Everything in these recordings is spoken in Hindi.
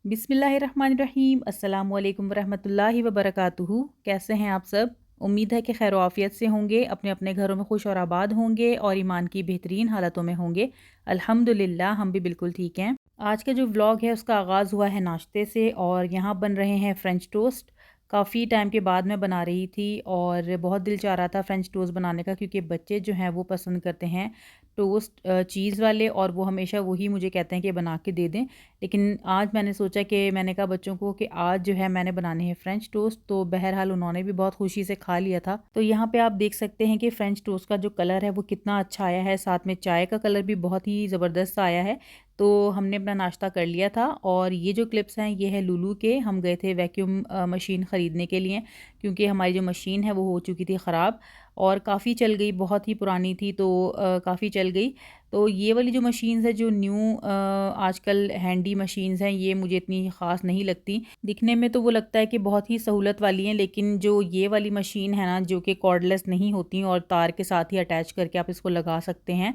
बिस्मिल्लाहिर्रहमानिर्रहीम। अस्सलाम वालेकुम वरहमतुल्लाहि वबरकातुहू। कैसे हैं आप सब? उम्मीद है कि खैर आफियत से होंगे, अपने अपने घरों में खुश और आबाद होंगे और ईमान की बेहतरीन हालतों में होंगे। अल्हम्दुलिल्लाह हम भी बिल्कुल ठीक हैं। आज का जो व्लॉग है उसका आगाज़ हुआ है नाश्ते से और यहाँ बन रहे हैं फ़्रेंच टोस्ट। काफ़ी टाइम के बाद मैं बना रही थी और बहुत दिल चाह रहा था फ़्रेंच टोस्ट बनाने का, क्योंकि बच्चे जो हैं वो पसंद करते हैं टोस्ट चीज़ वाले, और वो हमेशा वही मुझे कहते हैं कि बना के दे दें। लेकिन आज मैंने सोचा कि मैंने कहा बच्चों को कि आज जो है मैंने बनाने हैं फ़्रेंच टोस्ट, तो बहरहाल उन्होंने भी बहुत खुशी से खा लिया था। तो यहाँ पे आप देख सकते हैं कि फ़्रेंच टोस्ट का जो कलर है वो कितना अच्छा आया है, साथ में चाय का कलर भी बहुत ही ज़बरदस्त आया है। तो हमने अपना नाश्ता कर लिया था और ये जो क्लिप्स हैं ये है लुलु के। हम गए थे वैक्यूम मशीन ख़रीदने के लिए, क्योंकि हमारी जो मशीन है वो हो चुकी थी ख़राब और काफ़ी चल गई, बहुत ही पुरानी थी, तो काफ़ी चल गई। तो ये वाली जो मशीन्स है, जो न्यू आजकल हैंडी मशीन्स हैं, ये मुझे इतनी ख़ास नहीं लगती। दिखने में तो वो लगता है कि बहुत ही सहूलत वाली हैं, लेकिन जो ये वाली मशीन है ना, जो कि कॉर्डलेस नहीं होती और तार के साथ ही अटैच करके आप इसको लगा सकते हैं,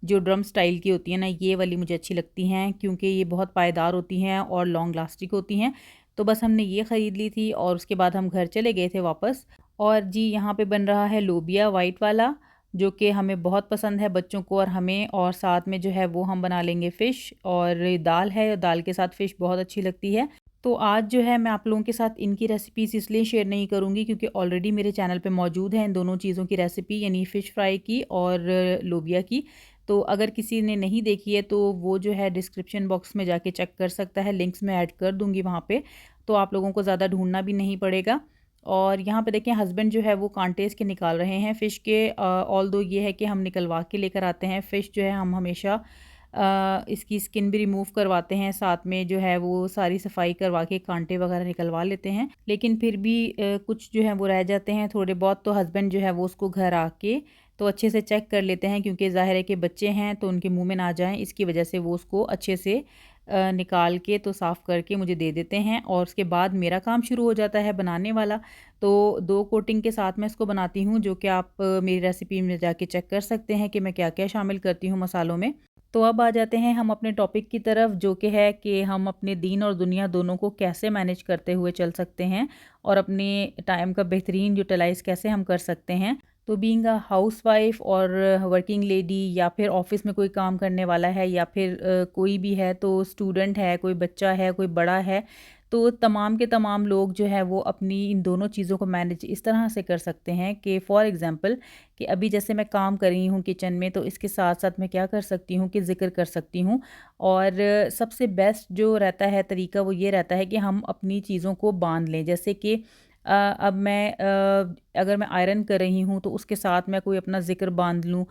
जो ड्रम स्टाइल की होती है ना, ये वाली मुझे अच्छी लगती हैं, क्योंकि ये बहुत पायदार होती हैं और लॉन्ग लास्टिक होती हैं। तो बस हमने ये ख़रीद ली थी और उसके बाद हम घर चले गए थे वापस। और जी यहाँ पे बन रहा है लोबिया वाइट वाला, जो कि हमें बहुत पसंद है बच्चों को और हमें, और साथ में जो है वो हम बना लेंगे फ़िश, और दाल है, दाल के साथ फ़िश बहुत अच्छी लगती है। तो आज जो है मैं आप लोगों के साथ इनकी रेसिपीज़ इसलिए शेयर नहीं करूँगी क्योंकि ऑलरेडी मेरे चैनल पे मौजूद है इन दोनों चीज़ों की रेसिपी, यानी फ़िश फ्राई की और लोबिया की। तो अगर किसी ने नहीं देखी है तो वो जो है डिस्क्रिप्शन बॉक्स में जाके चेक कर सकता है, लिंक्स मैं ऐड कर दूँगी वहाँ पे, तो आप लोगों को ज़्यादा ढूँढना भी नहीं पड़ेगा। और यहाँ पे देखें हस्बैंड जो है वो कांटे इसके निकाल रहे हैं फ़िश के। ऑल्दो ये है कि हम निकलवा के लेकर आते हैं फ़िश, जो है हम हमेशा इसकी स्किन भी रिमूव करवाते हैं, साथ में जो है वो सारी सफाई करवा के कांटे वगैरह निकलवा लेते हैं। लेकिन फिर भी कुछ जो है वो रह जाते हैं थोड़े बहुत, तो हस्बैंड जो है वो उसको घर आके तो अच्छे से चेक कर लेते हैं, क्योंकि ज़ाहिर है कि बच्चे हैं तो उनके मुंह में ना जाएं, इसकी वजह से वो उसको अच्छे से निकाल के तो साफ़ करके मुझे दे देते हैं और उसके बाद मेरा काम शुरू हो जाता है बनाने वाला। तो 2 कोटिंग के साथ मैं इसको बनाती हूँ, जो कि आप मेरी रेसिपी में जाके चेक कर सकते हैं कि मैं क्या-क्या शामिल करती हूँ मसालों में। तो अब आ जाते हैं हम अपने टॉपिक की तरफ, जो कि है कि हम अपने दीन और दुनिया दोनों को कैसे मैनेज करते हुए चल सकते हैं और अपने टाइम का बेहतरीन यूटिलाइज़ कैसे हम कर सकते हैं। तो बीइंग अ हाउसवाइफ और वर्किंग लेडी, या फिर ऑफिस में कोई काम करने वाला है, या फिर कोई भी है, तो स्टूडेंट है, कोई बच्चा है, कोई बड़ा है, तो तमाम के तमाम लोग जो है वो अपनी इन दोनों चीज़ों को मैनेज इस तरह से कर सकते हैं कि फ़ॉर एग्ज़ाम्पल कि अभी जैसे मैं काम कर रही हूँ किचन में, तो इसके साथ साथ मैं क्या कर सकती हूँ कि ज़िक्र कर सकती हूँ। और सबसे बेस्ट जो रहता है तरीका वो ये रहता है कि हम अपनी चीज़ों को बांध लें। जैसे कि अब मैं अगर मैं आयरन कर रही हूँ तो उसके साथ मैं कोई अपना ज़िक्र बांध लूँ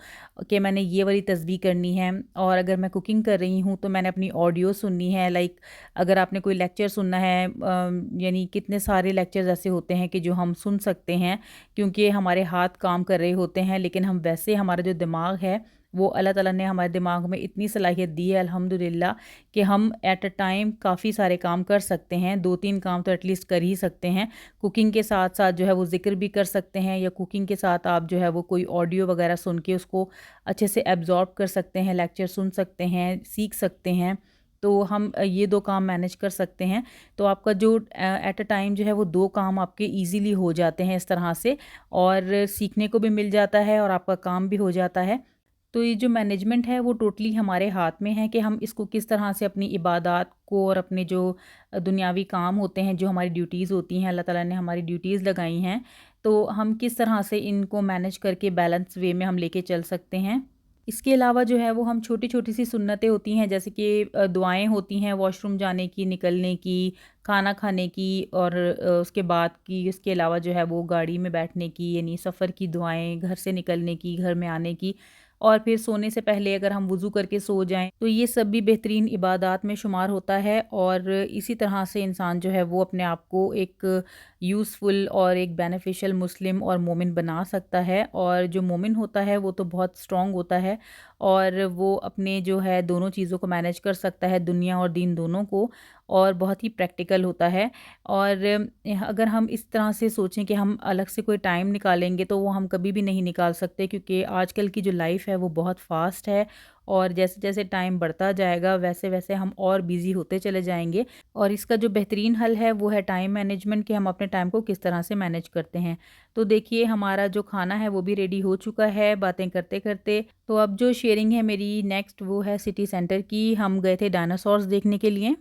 कि मैंने ये वाली तस्बीह करनी है। और अगर मैं कुकिंग कर रही हूँ तो मैंने अपनी ऑडियो सुननी है, लाइक अगर आपने कोई लेक्चर सुनना है, यानी कितने सारे लेक्चर्स ऐसे होते हैं कि जो हम सुन सकते हैं, क्योंकि हमारे हाथ काम कर रहे होते हैं, लेकिन हम वैसे हमारा जो दिमाग है वो अल्लाह ताला ने हमारे दिमाग में इतनी सलाहियत दी है अल्हम्दुलिल्लाह, कि हम एट अ टाइम काफ़ी सारे काम कर सकते हैं, 2-3 काम तो एटलीस्ट कर ही सकते हैं। कुकिंग के साथ साथ जो है वो ज़िक्र भी कर सकते हैं, या कुकिंग के साथ आप जो है वो कोई ऑडियो वगैरह सुन के उसको अच्छे से एब्ज़ॉर्ब कर सकते हैं, लेक्चर सुन सकते हैं, सीख सकते हैं। तो हम ये 2 काम मैनेज कर सकते हैं। तो आपका जो एट अ टाइम जो है वो 2 काम आपके ईज़िली हो जाते हैं इस तरह से, और सीखने को भी मिल जाता है और आपका काम भी हो जाता है। तो ये जो मैनेजमेंट है वो टोटली हमारे हाथ में है कि हम इसको किस तरह से अपनी इबादत को और अपने जो दुनियावी काम होते हैं, जो हमारी ड्यूटीज़ होती हैं, अल्लाह ताला ने हमारी ड्यूटीज़ लगाई हैं, तो हम किस तरह से इनको मैनेज करके बैलेंस वे में हम लेके चल सकते हैं। इसके अलावा जो है वो हम छोटी-छोटी सी सुन्नतें होती हैं, जैसे कि दुआएँ होती हैं वॉशरूम जाने की, निकलने की, खाना खाने की, और उसके बाद की, इसके अलावा जो है वो गाड़ी में बैठने की, यानी सफ़र की दुआएँ, घर से निकलने की, घर में आने की, और फिर सोने से पहले अगर हम वज़ू करके सो जाएँ, तो ये सब भी बेहतरीन इबादत में शुमार होता है। और इसी तरह से इंसान जो है वो अपने आप को एक यूज़फुल और एक बेनिफिशियल मुस्लिम और मोमिन बना सकता है। और जो मोमिन होता है वो तो बहुत स्ट्रॉन्ग होता है, और वो अपने जो है दोनों चीज़ों को मैनेज कर सकता है, दुनिया और दीन दोनों को, और बहुत ही प्रैक्टिकल होता है। और अगर हम इस तरह से सोचें कि हम अलग से कोई टाइम निकालेंगे, तो वो हम कभी भी नहीं निकाल सकते, क्योंकि आजकल की जो लाइफ है वो बहुत फास्ट है और जैसे जैसे टाइम बढ़ता जाएगा वैसे वैसे हम और बिज़ी होते चले जाएंगे। और इसका जो बेहतरीन हल है वो है टाइम मैनेजमेंट, कि हम अपने टाइम को किस तरह से मैनेज करते हैं। तो देखिए हमारा जो खाना है वो भी रेडी हो चुका है बातें करते करते। तो अब जो शेयरिंग है मेरी नेक्स्ट वो है सिटी सेंटर की। हम गए थे डायनासोर्स देखने के लिए।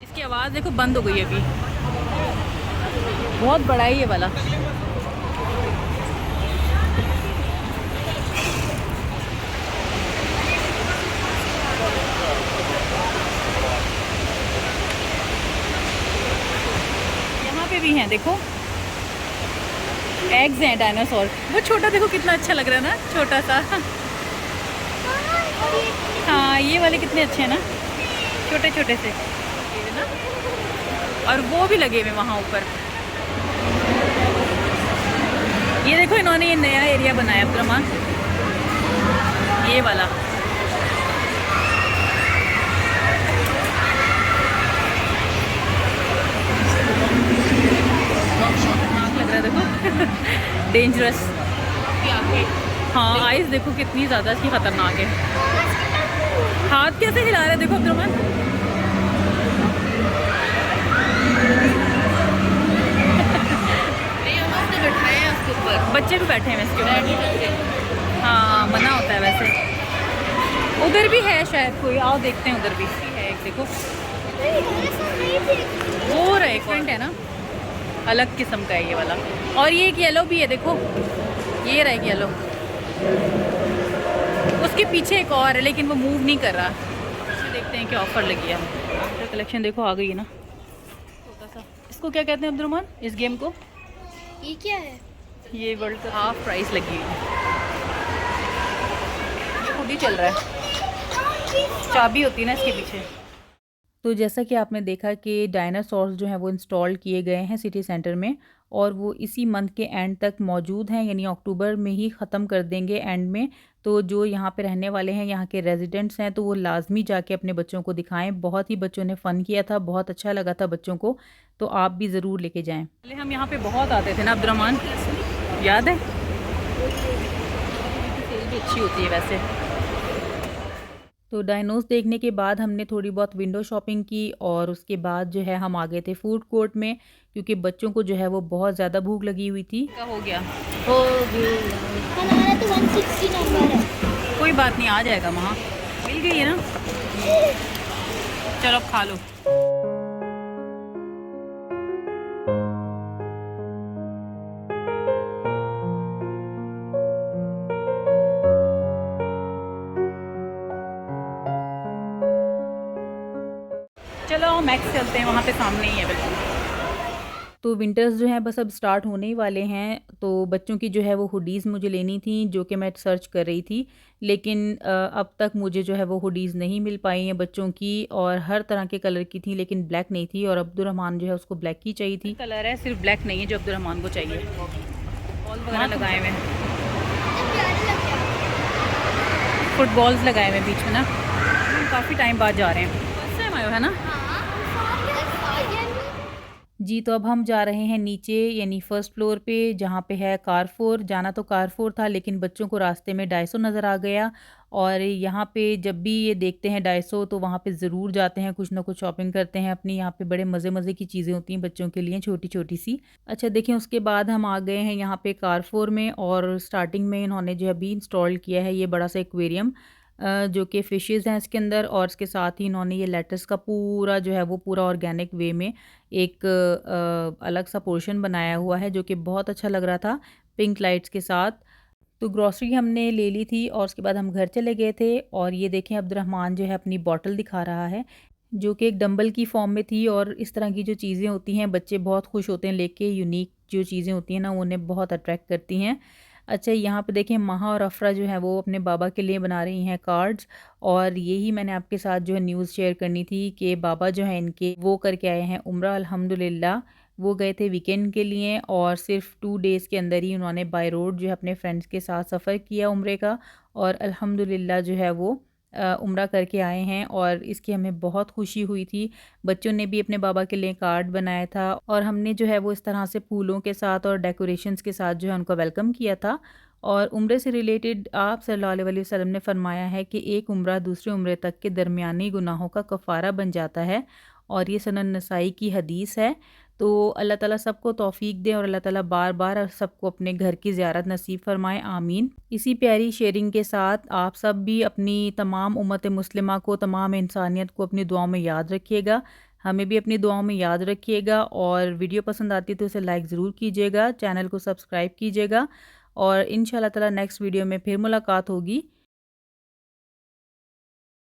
इसकी आवाज़ देखो बंद हो गई अभी, बहुत बड़ा है ये वाला। यहाँ पे भी हैं देखो, एग्स हैं डायनासोर। वो छोटा देखो कितना अच्छा लग रहा है ना, छोटा सा। हाँ ये वाले कितने अच्छे हैं ना, छोटे छोटे से ना। और वो भी लगे हुए वहाँ ऊपर। ये देखो इन्होंने ये नया एरिया बनाया अब्दुर्रहमान, ये वाला। आग लग रहा है देखो डेंजरस। हाँ आइस देखो कितनी ज़्यादा इसकी ख़तरनाक है। हाथ कैसे हिला रहे हैं देखो अब्दुर्रहमान। बच्चे भी बैठे हैं इसके ऊपर। हाँ मना होता है वैसे। उधर भी है शायद कोई, आओ देखते हैं। उधर भी है एक देखो, वो रेफरेंट है ना, अलग किस्म का है ये वाला। और ये एक येलो भी है देखो, ये रहा एक येलो। उसके पीछे एक और है लेकिन वो मूव नहीं कर रहा। देखते हैं क्या ऑफर लगी है। तो कलेक्शन देखो आ गई है ना, छोटा सा। इसको क्या कहते हैं अब्दुर्रहमान इस गेम को? ये क्या है? ये वर्ल्ड कप हाफ प्राइस लगी हुई है, खुद ही चल रहा है, चाबी होती है ना इसके पीछे। तो जैसा कि आपने देखा कि डायनासोर्स जो हैं वो इंस्टॉल किए गए हैं सिटी सेंटर में, और वो इसी मंथ के एंड तक मौजूद हैं, यानी अक्टूबर में ही ख़त्म कर देंगे एंड में। तो जो यहाँ पे रहने वाले हैं, यहाँ के रेजिडेंट्स हैं, तो वो लाजमी जाके अपने बच्चों को दिखाएं। बहुत ही बच्चों ने फ़न किया था, बहुत अच्छा लगा था बच्चों को, तो आप भी ज़रूर लेके जाएं। पहले हम यहाँ पे बहुत आते थे ना अब्दुर्रहमान, याद है? सेल भी अच्छी होती है वैसे। तो डायनोस देखने के बाद हमने थोड़ी बहुत विंडो शॉपिंग की, और उसके बाद जो है हम आ गए थे फूड कोर्ट में, क्योंकि बच्चों को जो है वो बहुत ज़्यादा भूख लगी हुई थी। क्या हो गया? हो गया हमारा तो 160 नंबर है। कोई बात नहीं, आ जाएगा वहाँ, मिल गई है ना। चलो अब खा लो। चलो मैक्स चलते हैं, वहाँ पे सामने ही है बिल्कुल। तो विंटर्स जो हैं बस अब स्टार्ट होने ही वाले हैं। तो बच्चों की जो है वो हुडीज़ मुझे लेनी थी, जो कि मैं सर्च कर रही थी, लेकिन अब तक मुझे जो है वो हुडीज़ नहीं मिल पाई हैं बच्चों की। और हर तरह के कलर की थी लेकिन ब्लैक नहीं थी, और अब्दुर्रहमान जो है उसको ब्लैक की चाहिए थी। कलर है सिर्फ ब्लैक नहीं है जो अब्दुर्रहमान को चाहिए। बॉल वगैरह लगाए हुए हैं, फुटबॉल्स लगाए हुए हैं बीच में ना। काफ़ी टाइम बाद जा रहे हैं, फर्स्ट टाइम आए हो है ना। जी तो अब हम जा रहे हैं नीचे, यानी फ़र्स्ट फ्लोर पे, जहाँ पे है कारफोर। जाना तो कारफोर था लेकिन बच्चों को रास्ते में डाइसो नज़र आ गया, और यहाँ पे जब भी ये देखते हैं डाइसो तो वहाँ पे ज़रूर जाते हैं, कुछ ना कुछ शॉपिंग करते हैं अपनी। यहाँ पे बड़े मज़े मज़े की चीज़ें होती हैं बच्चों के लिए, छोटी छोटी सी। अच्छा देखें, उसके बाद हम आ गए हैं यहाँ पे कारफोर में, और स्टार्टिंग में इन्होंने जो अभी इंस्टॉल किया है ये बड़ा सा एक्वेरियम, जो कि फ़िशेज़ हैं इसके अंदर। और इसके साथ ही इन्होंने ये लेटस का पूरा जो है वो पूरा ऑर्गेनिक वे में एक अलग सा पोर्शन बनाया हुआ है, जो कि बहुत अच्छा लग रहा था पिंक लाइट्स के साथ। तो ग्रॉसरी हमने ले ली थी और उसके बाद हम घर चले गए थे। और ये देखें अब्दुर्रहमान जो है अपनी बॉटल दिखा रहा है, जो कि एक डंबल की फॉर्म में थी। और इस तरह की जो चीज़ें होती हैं बच्चे बहुत खुश होते हैं लेके, यूनिक जो चीज़ें होती हैं ना वो उन्हें बहुत अट्रैक्ट करती हैं। अच्छा यहाँ पे देखें महा और अफरा जो है वो अपने बाबा के लिए बना रही हैं कार्ड्स। और यही मैंने आपके साथ जो है न्यूज़ शेयर करनी थी कि बाबा जो है इनके वो करके आए हैं उम्रा अल्हम्दुलिल्लाह। वो गए थे वीकेंड के लिए, और सिर्फ 2 डेज़ के अंदर ही उन्होंने बाय रोड जो है अपने फ्रेंड्स के साथ सफ़र किया उम्रे का, और अल्हम्दुलिल्लाह जो है वो उम्रा करके आए हैं। और इसकी हमें बहुत खुशी हुई थी। बच्चों ने भी अपने बाबा के लिए कार्ड बनाया था, और हमने जो है वो इस तरह से फूलों के साथ और डेकोरेशंस के साथ जो है उनको वेलकम किया था। और उम्रे से रिलेटेड आप सल्लल्लाहु अलैहि वसल्लम ने फरमाया है कि एक उम्रा दूसरे उम्रे तक के दरमियानी गुनाहों का कफ़ारा बन जाता है, और ये सुनन नसाई की हदीस है। तो अल्लाह ताला सबको तौफ़ीक दें और अल्लाह ताला बार बार सबको अपने घर की ज़ियारत नसीब फरमाएँ, आमीन। इसी प्यारी शेयरिंग के साथ आप सब भी अपनी तमाम उम्मत मुस्लिमा को, तमाम इंसानियत को अपनी दुआओं में याद रखिएगा, हमें भी अपनी दुआओं में याद रखिएगा। और वीडियो पसंद आती है तो इसे लाइक ज़रूर कीजिएगा, चैनल को सब्सक्राइब कीजिएगा, और इंशाल्लाह ताला नेक्स्ट वीडियो में फिर मुलाकात होगी।